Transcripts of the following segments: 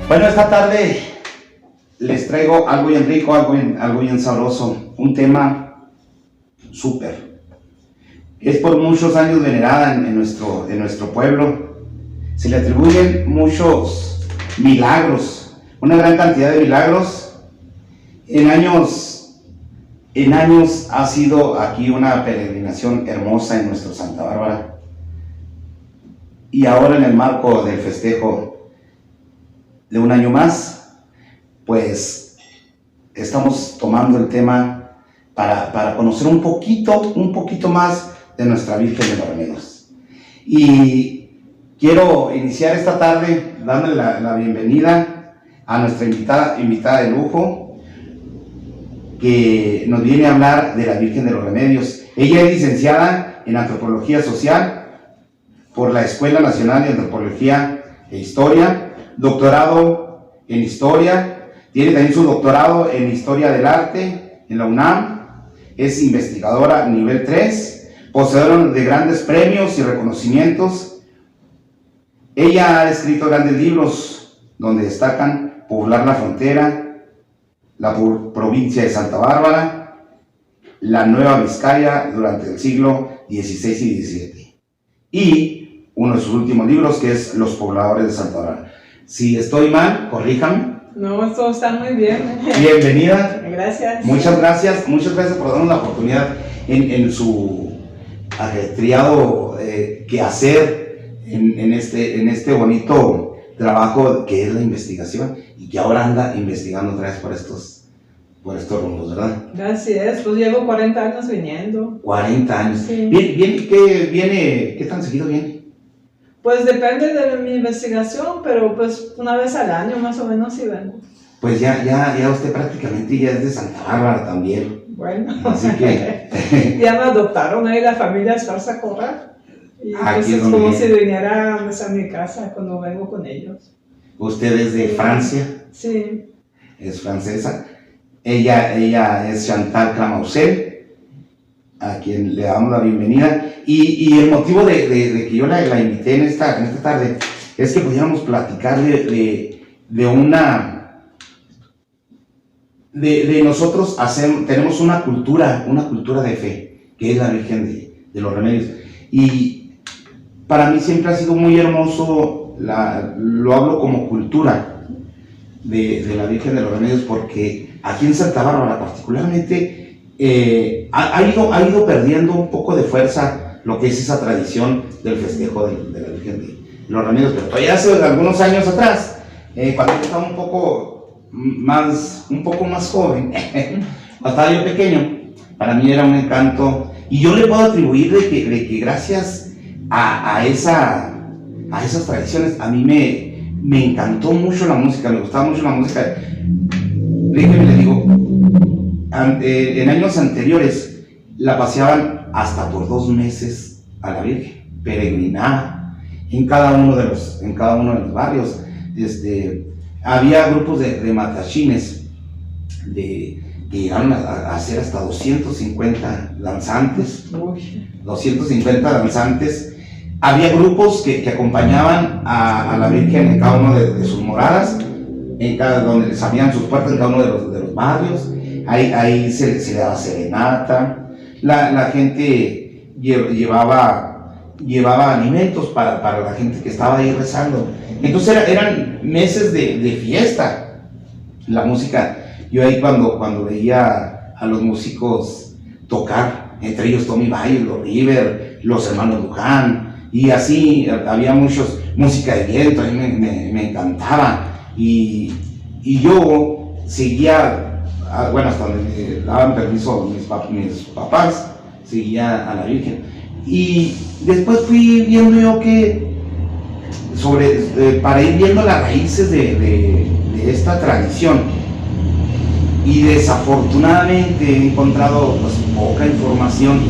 Bueno, esta tarde les traigo algo bien rico, algo bien sabroso, un tema súper. Es por muchos años venerada en nuestro pueblo. Se le atribuyen muchos milagros, una gran cantidad de milagros. En años ha sido aquí una peregrinación hermosa en nuestro Santa Bárbara. Y ahora en el marco del festejo de un año más, pues estamos tomando el tema para conocer un poquito más de nuestra Virgen de los Remedios. Y quiero iniciar esta tarde dándole la bienvenida a nuestra invitada de lujo, que nos viene a hablar de la Virgen de los Remedios. Ella es licenciada en Antropología Social por la Escuela Nacional de Antropología e Historia, doctorado en Historia, tiene también su doctorado en Historia del Arte en la UNAM, es investigadora nivel 3, poseedora de grandes premios y reconocimientos. Ella ha escrito grandes libros donde destacan Poblar la Frontera, la provincia de Santa Bárbara, la Nueva Vizcaya durante el siglo XVI y XVII, y uno de sus últimos libros, que es Los pobladores de Santa Bárbara. Si estoy mal, corríjame. No, todo está muy bien. Bienvenida. Gracias. Muchas gracias por darnos la oportunidad en su ajetreado quehacer en este bonito trabajo que es la investigación, y que ahora anda investigando otra vez por estos rumbos, ¿verdad? Así es, pues llevo 40 años viniendo. 40 años. Sí. ¿Qué tan seguido viene? Pues depende de mi investigación, pero pues una vez al año más o menos sí vengo. Pues ya usted prácticamente ya es de Santa Bárbara también. Bueno, así que ya me adoptaron ahí la familia Esparza Corra. Y pues es como si viniera a mi casa cuando vengo con ellos. ¿Usted es de Francia? Sí. Es francesa. Ella es Chantal Clamausel, a quien le damos la bienvenida. Y el motivo de que yo la invité en esta tarde es que pudiéramos platicar de nosotros tenemos una cultura de fe, que es la Virgen de los Remedios. Y para mí siempre ha sido muy hermoso, lo hablo como cultura de la Virgen de los Remedios, porque aquí en Santa Bárbara particularmente ha ido perdiendo un poco de fuerza lo que es esa tradición del festejo de la Virgen de los Remedios. Pero todavía hace algunos años atrás, cuando yo estaba un poco más joven, cuando estaba yo pequeño, para mí era un encanto, y yo le puedo atribuir de que gracias a esas tradiciones, a mí me encantó mucho la música, me gustaba mucho la música. Le digo, en años anteriores la paseaban hasta por 2 meses a la Virgen, peregrinaba en cada uno de los barrios. Había grupos de matachines que llegaron a hacer hasta 250 danzantes. 250 danzantes. Había grupos que acompañaban a la Virgen en cada uno de sus moradas, donde les abrían sus puertas en cada uno de los barrios. Ahí se le daba serenata. La gente llevaba alimentos para la gente que estaba ahí rezando. Entonces eran meses de fiesta. La música, yo ahí cuando veía a los músicos tocar, entre ellos Tommy Bayo, los River, los hermanos Luján, y así había música de viento, a mí me encantaba, y yo seguía. Bueno, hasta donde me daban permiso mis papás, seguía a la Virgen. Y después fui viendo yo que para ir viendo las raíces de esta tradición, y desafortunadamente he encontrado pues poca información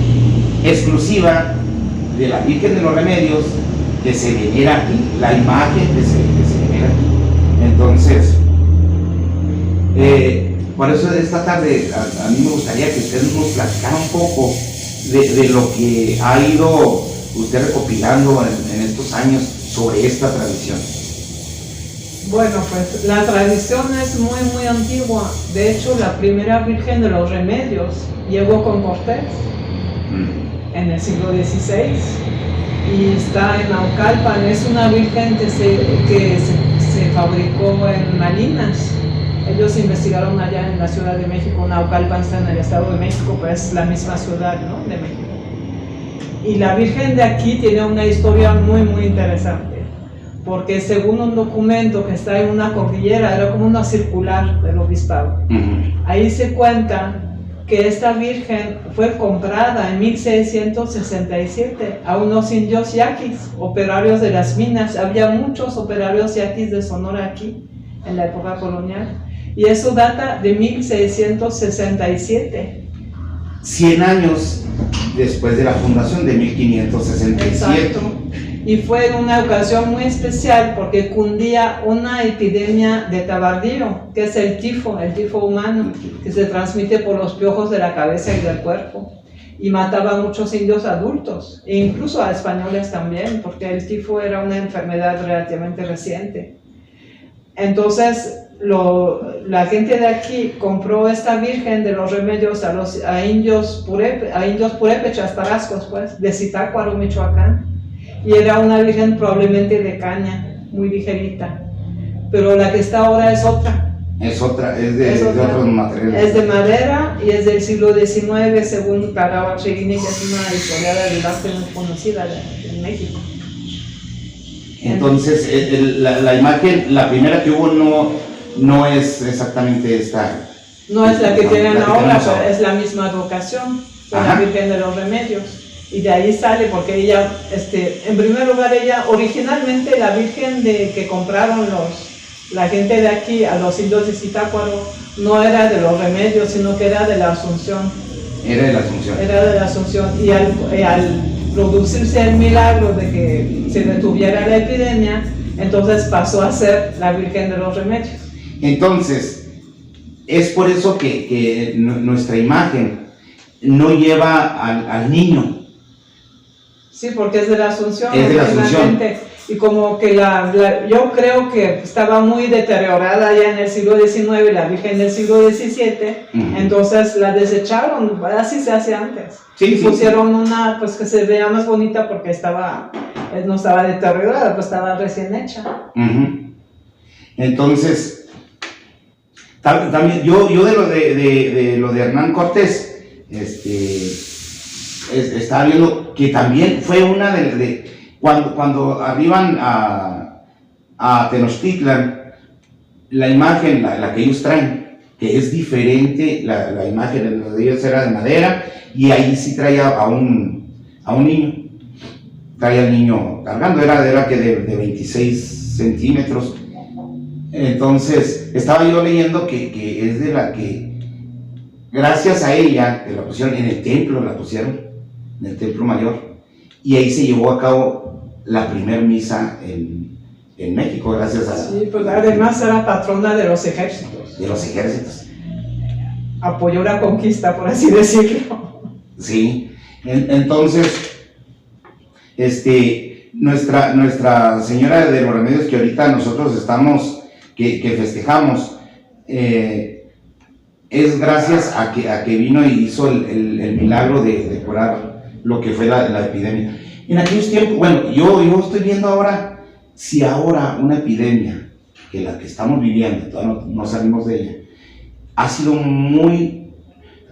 exclusiva de la Virgen de los Remedios que se venera aquí, la imagen que se venera aquí. Entonces, por eso esta tarde a mí me gustaría que usted nos platicara un poco de lo que ha ido usted recopilando en estos años sobre esta tradición. Bueno, pues la tradición es muy, muy antigua. De hecho, la primera Virgen de los Remedios llegó con Cortés en el siglo XVI y está en Naucalpan. Es una Virgen que se fabricó en Malinas. Ellos investigaron allá en la Ciudad de México. Naucalpan está en el Estado de México, pero es la misma ciudad, ¿no?, de México. Y la Virgen de aquí tiene una historia muy, muy interesante, porque según un documento que está en una cordillera, era como una circular del obispado. Ahí se cuenta que esta Virgen fue comprada en 1667 a unos indios yaquis, operarios de las minas. Había muchos operarios yaquis de Sonora aquí en la época colonial, y eso data de 1667. 100 años después de la fundación, de 1567. Exacto. Y fue en una ocasión muy especial porque cundía una epidemia de tabardillo, que es el tifo humano, que se transmite por los piojos de la cabeza y del cuerpo, y mataba a muchos indios adultos, e incluso a españoles también, porque el tifo era una enfermedad relativamente reciente. Entonces, la gente de aquí compró esta Virgen de los Remedios a indios purépechas, tarascos, pues, de Zitácuaro, Michoacán. Y era una Virgen probablemente de caña, muy ligerita. Pero la que está ahora es otra. Es de otros materiales. Es de madera y es del siglo XIX, según Clara Cheguini, que es una historiadora del arte muy conocida en México. Entonces, la imagen, la primera que hubo, no es exactamente esta. No es la que tienen ahora, pero es la misma vocación, la Virgen de los Remedios. Y de ahí sale, porque ella, en primer lugar, originalmente la Virgen que compraron la gente de aquí a los indios de Zitácuaro, no era de los Remedios, sino que era de la Asunción. Era de la Asunción. Era de la Asunción. Y al producirse el milagro de que se detuviera la epidemia, entonces pasó a ser la Virgen de los Remedios. Entonces, es por eso que nuestra imagen no lleva al niño. Sí, porque es de la Asunción. Es de la Asunción. Y como que yo creo que estaba muy deteriorada ya en el siglo XIX, la Virgen del siglo XVII, entonces la desecharon, así se hace antes. Sí, y pusieron una, pues, que se vea más bonita porque no estaba deteriorada, pues estaba recién hecha. Entonces, también yo de lo de Hernán Cortés, estaba viendo que también fue una cuando arriban a Tenochtitlan, la imagen, la que ellos traen, que es diferente, la imagen de ellos era de madera, y ahí sí traía a un niño, traía al niño cargando, era que de 26 centímetros. Entonces, estaba yo leyendo que es de la que, gracias a ella, que la pusieron en el templo, en el templo mayor, y ahí se llevó a cabo la primer misa en México, gracias a... Sí, pues además era patrona de los ejércitos. De los ejércitos. Apoyó la conquista, por así decirlo. Sí, entonces, nuestra Señora de los Remedios, que ahorita nosotros que festejamos, es gracias a que vino y hizo el milagro de curar lo que fue la epidemia. En aquellos tiempos, bueno, yo estoy viendo ahora, si ahora una epidemia, que la que estamos viviendo, todavía no salimos de ella, ha sido muy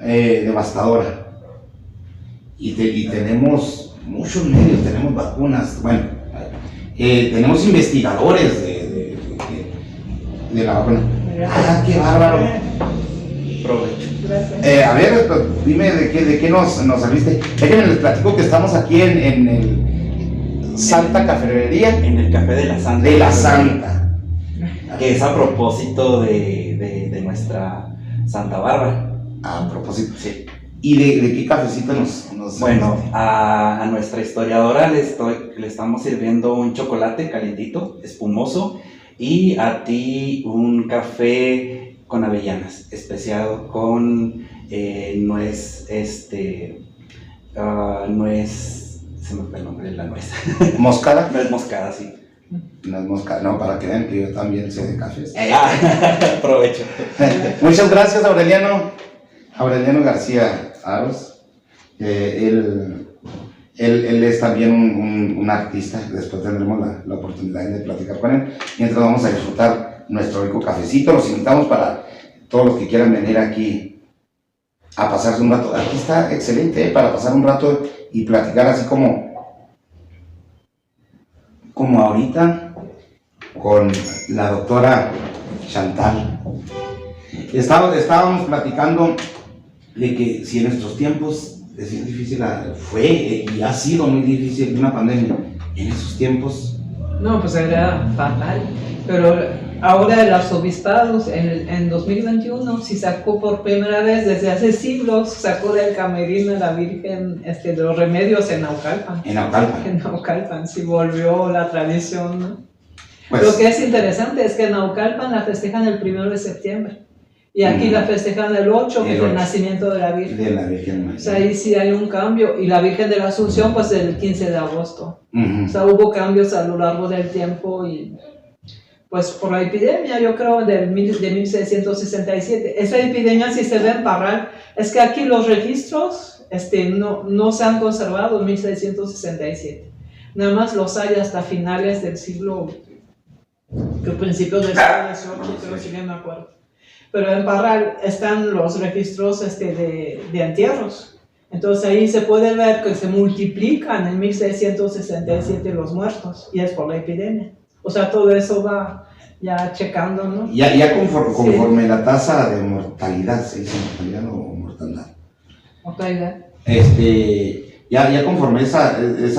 devastadora. Y tenemos muchos medios, tenemos vacunas, bueno, tenemos investigadores de la vacuna. ¡Qué bárbaro! Provecho. Gracias. A ver, dime de qué nos saliste. Déjenme les platico que estamos aquí en el Santa Cafetería. En el Café de la Santa. De la Santa. Que es a propósito de nuestra Santa Bárbara. A propósito. Sí. ¿Y de qué cafecito nos Bueno, a nuestra historiadora le estamos sirviendo un chocolate calientito, espumoso, y a ti un café con avellanas, especiado con nuez, nuez, se me fue el nombre de la nuez. ¿Moscada? Nuez moscada, sí. Unas moscas, no, para que vean que yo también sé de cafés. Aprovecho. Muchas gracias, Aureliano García Aros. Él es también un artista. Después tendremos la oportunidad de platicar con él. Mientras vamos a disfrutar nuestro rico cafecito, los invitamos para todos los que quieran venir aquí a pasarse un rato. Aquí está excelente para pasar un rato y platicar así como ahorita con la doctora Chantal. Estábamos platicando de que si en nuestros tiempos es difícil, fue y ha sido muy difícil una pandemia, en esos tiempos. No, pues era fatal, pero ahora el arzobispado en 2021 sí sacó por primera vez desde hace siglos, sacó del camerino a la Virgen de los Remedios en Naucalpan. En Naucalpan, sí volvió la tradición, ¿no? Pues, lo que es interesante es que en Naucalpan la festejan el 1 de septiembre y aquí la festejan el 8, que es el nacimiento de la Virgen. De la Virgen María. O sea, ahí sí hay un cambio, y la Virgen de la Asunción pues el 15 de agosto. Uh-huh. O sea, hubo cambios a lo largo del tiempo y pues por la epidemia, yo creo, de 1667. Esa epidemia sí se ve en Parral. Es que aquí los registros no se han conservado en 1667. Nada más los hay hasta finales del siglo, que principios del siglo XVIII, creo, si bien me acuerdo. Pero en Parral están los registros de entierros. Entonces ahí se puede ver que se multiplican en 1667 los muertos, y es por la epidemia. O sea, todo eso va ya checando, ¿no? Ya conforme la tasa de mortalidad, ¿se dice mortalidad o mortandad? Mortalidad. Ya conforme esa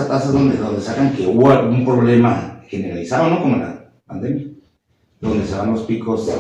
tasa es donde sacan que hubo algún problema generalizado, ¿no? Como la pandemia, donde se van los picos.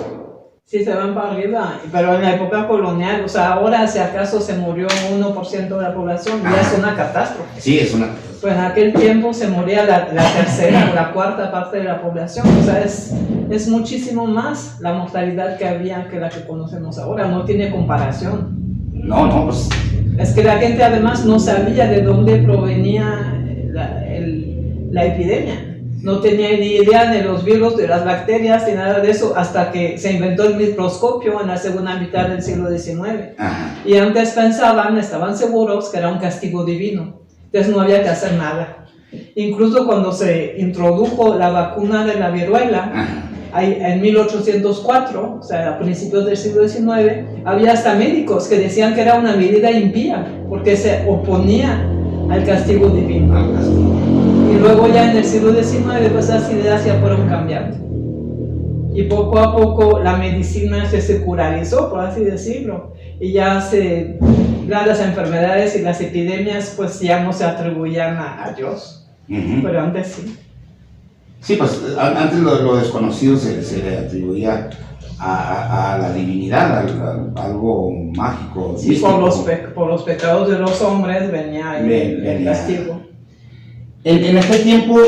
Sí, se van para arriba, pero en la época colonial, o sea, ahora si acaso se murió 1% de la población, ya es una catástrofe. Sí, es una catástrofe. Pues en aquel tiempo se moría la tercera o la cuarta parte de la población, o sea, es muchísimo más la mortalidad que había que la que conocemos ahora, no tiene comparación. No, pues... Es que la gente además no sabía de dónde provenía la epidemia. No tenía ni idea de los virus, de las bacterias, ni nada de eso, hasta que se inventó el microscopio en la segunda mitad del siglo XIX. Ajá. Y antes estaban seguros que era un castigo divino. Entonces no había que hacer nada. Incluso cuando se introdujo la vacuna de la viruela, en 1804, o sea, a principios del siglo XIX, había hasta médicos que decían que era una medida impía, porque se oponía al castigo divino. Y luego ya en el siglo XIX pues esas ideas ya fueron cambiando. Y poco a poco la medicina se secularizó, por así decirlo. Y ya las enfermedades y las epidemias pues ya no se atribuían a Dios. Uh-huh. Pero antes sí. Sí, pues antes lo desconocido se le atribuía a la divinidad, a algo mágico. Sí, por los pecados de los hombres venía el castigo. En aquel tiempo,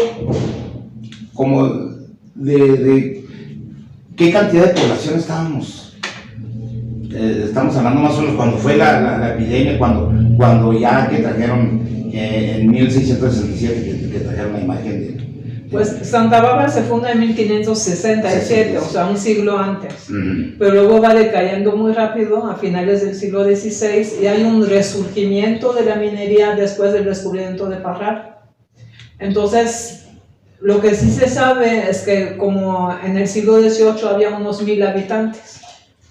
como de ¿qué cantidad de población estábamos? Estamos hablando más o menos cuando fue la epidemia, cuando ya que trajeron en 1667 que trajeron la imagen de... Pues Santa Bárbara se funda en 1567, o sea, un siglo antes. Uh-huh. Pero luego va decayendo muy rápido a finales del siglo XVI y hay un resurgimiento de la minería después del descubrimiento de Parral. Entonces, lo que sí se sabe es que como en el siglo XVIII había unos 1000 habitantes,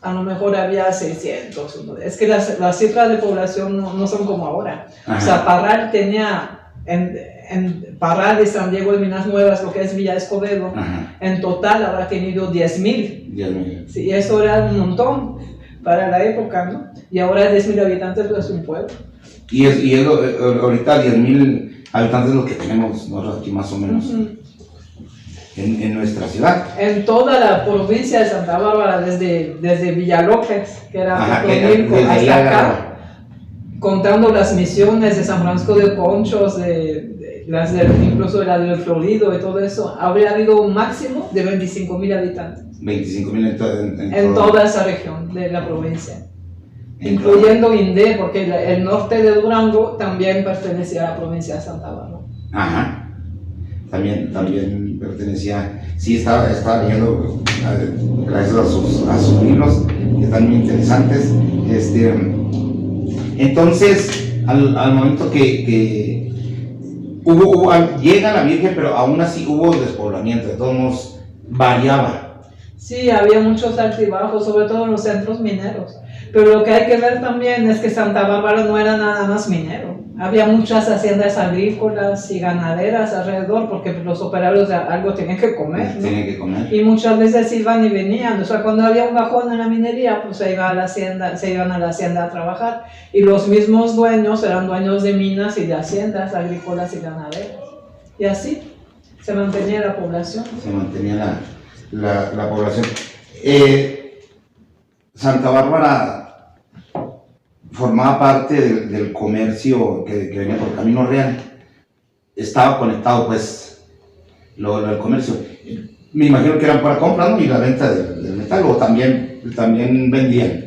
a lo mejor había 600. Es que las cifras de población no son como ahora. Ajá. O sea, Parral tenía, en Parral de San Diego de Minas Nuevas, lo que es Villa Escobedo, ajá, en total habrá tenido 10,000. 10,000. Sí, eso era un montón para la época, ¿no? Y ahora 10,000 habitantes es un pueblo. Y ahorita 10,000 habitantes es lo que tenemos nosotros aquí más o menos. Uh-huh. En nuestra ciudad. En toda la provincia de Santa Bárbara, desde Villalópez, que era Tlomilco, hasta acá, contando las misiones de San Francisco de Ponchos, incluso la del Florido y todo eso, habría habido un máximo de 25,000 habitantes. 25,000 en toda esa región de la provincia. Incluyendo Indé, porque el norte de Durango también pertenecía a la provincia de Santa Bárbara. Ajá. También pertenecía, sí, estaba leyendo, gracias a sus libros, que están muy interesantes. Entonces, al momento que llega la Virgen, pero aún así hubo despoblamiento, de todos modos variaba. Sí, había muchos altibajos, sobre todo en los centros mineros. Pero lo que hay que ver también es que Santa Bárbara no era nada más minero. Había muchas haciendas agrícolas y ganaderas alrededor, porque los operarios de algo tenían que comer, ¿no? Tenían que comer. Y muchas veces iban y venían. O sea, cuando había un bajón en la minería, pues se iban a la hacienda a trabajar. Y los mismos dueños eran dueños de minas y de haciendas agrícolas y ganaderas. Y así se mantenía la población. Se mantenía la población. Santa Bárbara formaba parte del comercio que venía por Camino Real. Estaba conectado, pues, el comercio. Me imagino que eran para compra, ¿no? Y la venta del metal, o también vendían.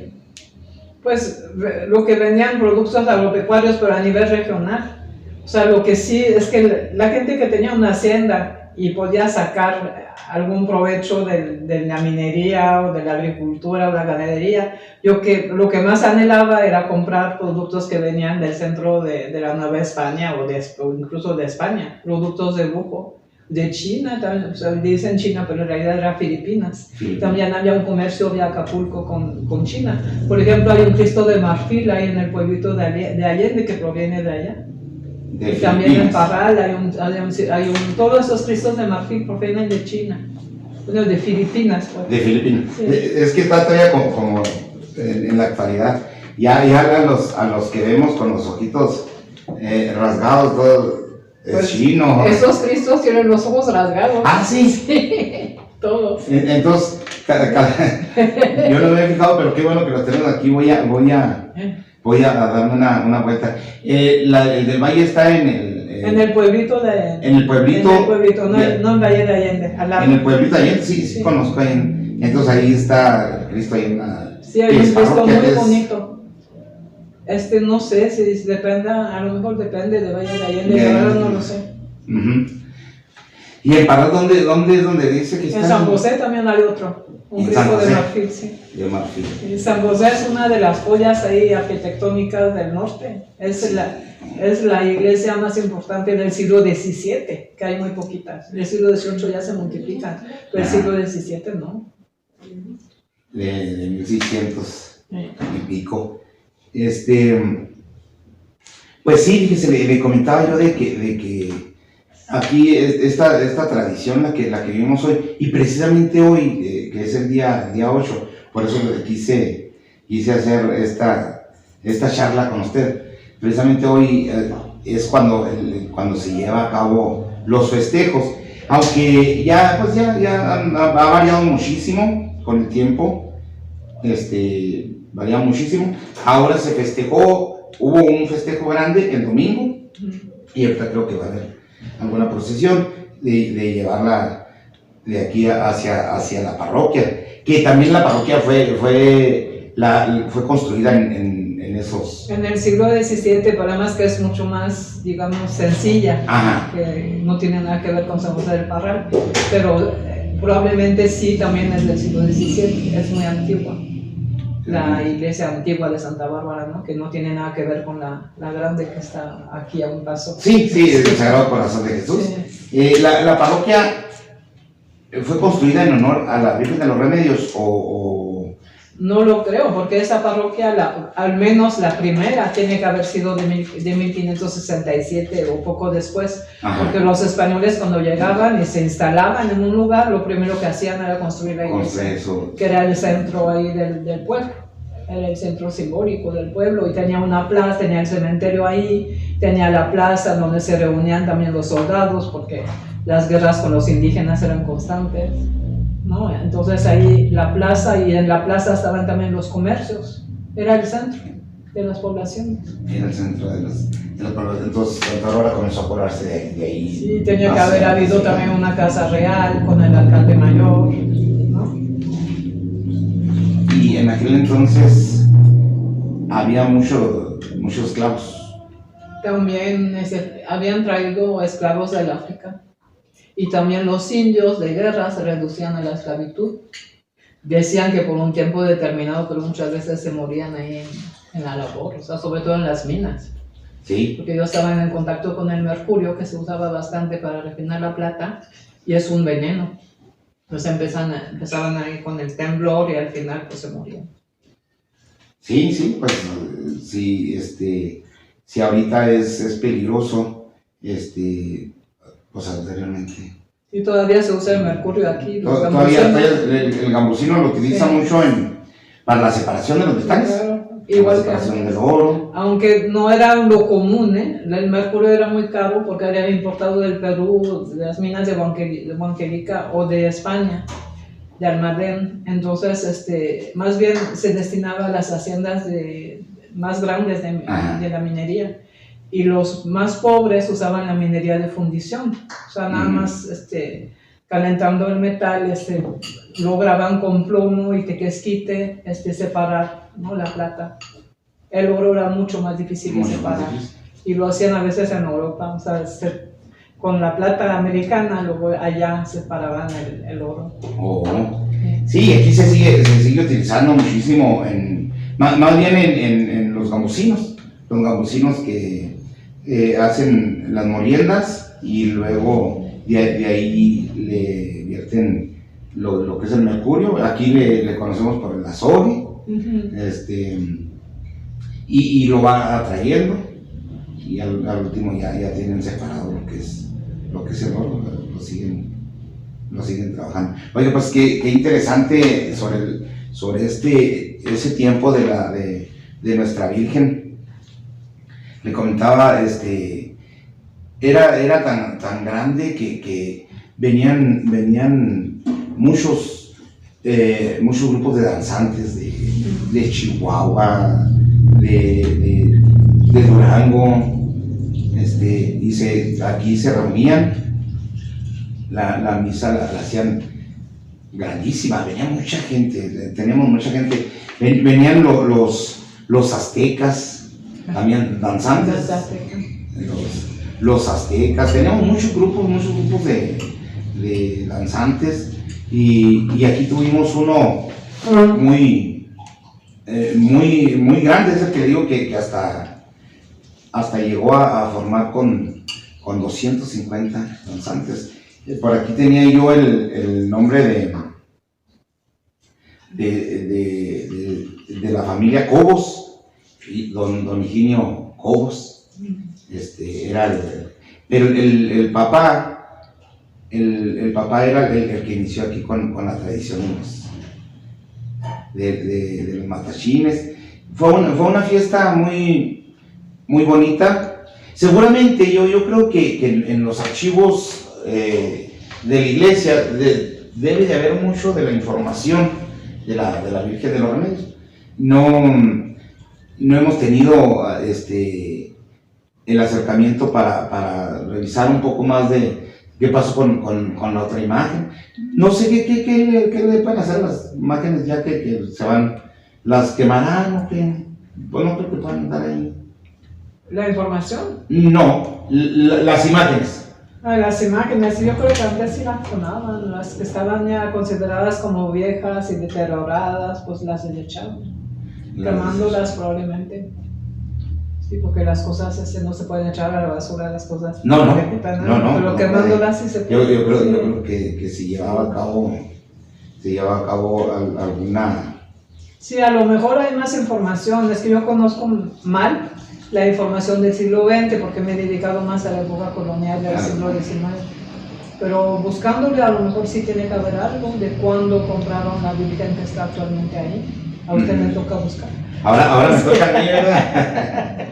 Pues lo que vendían productos agropecuarios, pero a nivel regional. O sea, lo que sí es que la gente que tenía una hacienda y podía sacar algún provecho de la minería o de la agricultura o la ganadería, lo que más anhelaba era comprar productos que venían del centro de la Nueva España o incluso de España, productos de lujo. De China, también, o sea, dicen China, pero en realidad era Filipinas. Sí. También había un comercio de Acapulco con China. Por ejemplo, hay un Cristo de marfil ahí en el pueblito de Allende que proviene de allá. De Y también en Filipinas. Parral todos esos Cristos de marfil provienen de China. Bueno, de Filipinas. Pues. De Filipinas. Sí. Es que está todavía como en la actualidad. Ya a los que vemos con los ojitos rasgados, todo es Pues, chino. Esos Cristos tienen los ojos rasgados. Ah, sí. Sí, todos. Entonces, yo no me había fijado, pero qué bueno que lo tenemos aquí. Voy a darme una vuelta. El del Valle está En el pueblito de... En el pueblito. En el pueblito, no en Valle de Allende. Al lado. En el pueblito de Allende, sí Sí. conozco ahí. Entonces ahí está Cristo ahí en una. Sí, hay un Cristo parroquia muy bonito. No sé si depende, a lo mejor depende de Valle de Allende, Bien. la verdad no lo sé. Ujú. ¿Y en Parral dónde es donde dice que está? En San José también hay otro, un En Cristo San de José. marfil, sí. De marfil. Y San José es una de las joyas ahí arquitectónicas del norte. Es la iglesia más importante del siglo XVII, que hay muy poquitas. Del siglo XVIII ya se multiplican, pero el siglo XVII no. De 1600 Sí. y pico. Pues sí, fíjese, le comentaba yo de que aquí esta tradición la que vivimos hoy, y precisamente hoy, que es el día 8, por eso quise hacer esta charla con usted. Precisamente hoy es cuando se lleva a cabo los festejos, aunque ya ha variado muchísimo con el tiempo, varía muchísimo. Ahora se festejó, hubo un festejo grande el domingo, y ahorita creo que va a haber alguna procesión de llevarla de aquí hacia la parroquia, que también la parroquia fue construida en esos. En el siglo XVII, pero además que es mucho más, digamos, sencilla, Ajá. que no tiene nada que ver con San José del Parral, pero probablemente sí también es del siglo XVII, es muy antigua. La iglesia antigua de Santa Bárbara, ¿no? Que no tiene nada que ver con la grande que está aquí a un paso. Sí, el Sagrado Corazón de Jesús. Sí. La parroquia fue construida en honor a la Virgen de los Remedios, No lo creo, porque esa parroquia, al menos la primera, tiene que haber sido de 1567 o poco después, Ajá. porque los españoles cuando llegaban y se instalaban en un lugar, lo primero que hacían era construir la iglesia, que era el centro ahí del pueblo, era el centro simbólico del pueblo, y tenía una plaza, tenía el cementerio ahí, tenía la plaza donde se reunían también los soldados, porque las guerras con los indígenas eran constantes, ¿no? Entonces ahí la plaza, y en la plaza estaban también los comercios, era el centro de las poblaciones. en el centro de los poblados. Entonces Santa Bárbara comenzó a poblarse de ahí. Sí, tenía que haber habido también una casa real con el alcalde mayor, ¿no? Y en aquel entonces había muchos esclavos. También habían traído esclavos del África. Y también los indios de guerra se reducían a la esclavitud. Decían que por un tiempo determinado, pero muchas veces se morían ahí en la labor, o sea, sobre todo en las minas. Sí. Porque ellos estaban en contacto con el mercurio, que se usaba bastante para refinar la plata, y es un veneno. Entonces empezaban ahí con el temblor y al final pues se morían. Sí, pues sí, si ahorita es peligroso, pues anteriormente. Y todavía se usa el mercurio aquí. Todavía el gambusino lo utiliza mucho para la separación de los metales. Claro. Igual la separación del oro. Aunque no era lo común, el mercurio era muy caro porque era importado del Perú, de las minas de Huancavelica o de España, de Almadén. Entonces, más bien se destinaba a las haciendas más grandes de la minería. Y los más pobres usaban la minería de fundición, o sea, nada más calentando el metal, lograban con plomo y tequesquite separar, ¿no?, la plata. El oro era mucho más difícil de separar y lo hacían a veces en Europa, o sea, con la plata americana, luego allá separaban el oro. Oh. Sí, aquí se sigue utilizando muchísimo, más bien en los gambusinos que hacen las moliendas y luego de ahí le vierten lo que es el mercurio. Aquí le conocemos por el azogue. Y lo va atrayendo y al último ya tienen separado lo que es el oro, lo siguen trabajando. Oye, pues qué interesante sobre ese tiempo de nuestra Virgen. Le comentaba, era tan grande que venían muchos grupos de danzantes de Chihuahua, de Durango, y aquí se reunían, la misa la hacían grandísima, venía mucha gente, teníamos mucha gente, venían los aztecas, también danzantes, los aztecas, teníamos muchos grupos de danzantes, y aquí tuvimos uno muy grande, es el que digo que hasta llegó a formar con 250 danzantes. Por aquí tenía yo el nombre de la familia Cobos, y don Higinio Cobos, era el papá era el que inició aquí con la tradición de los matachines. Fue una fiesta muy bonita. Seguramente yo creo que en los archivos de la iglesia debe de haber mucho de la información de la Virgen de los Remedios. No hemos tenido el acercamiento para revisar un poco más de qué pasó con la otra imagen. No sé qué le pueden hacer las imágenes ya que se van, las quemarán o qué. Pues no creo que puedan andar ahí. ¿La información? No, las imágenes. Las imágenes, yo creo que antes sí las quemaban, las que estaban ya consideradas como viejas y deterioradas, pues las desechaban, quemándolas probablemente. Sí, porque las cosas no se pueden echar a la basura, las cosas. No. Pero quemándolas sí se puede. Yo creo que si llevaba a cabo alguna. Sí, a lo mejor hay más información, es que yo conozco mal la información del siglo XX porque me he dedicado más a la época colonial del siglo XIX. Pero buscándole a lo mejor sí tiene que haber algo de cuándo compraron la Virgen que está actualmente ahí. A usted le toca buscar. Ahora me toca a mí, ¿verdad?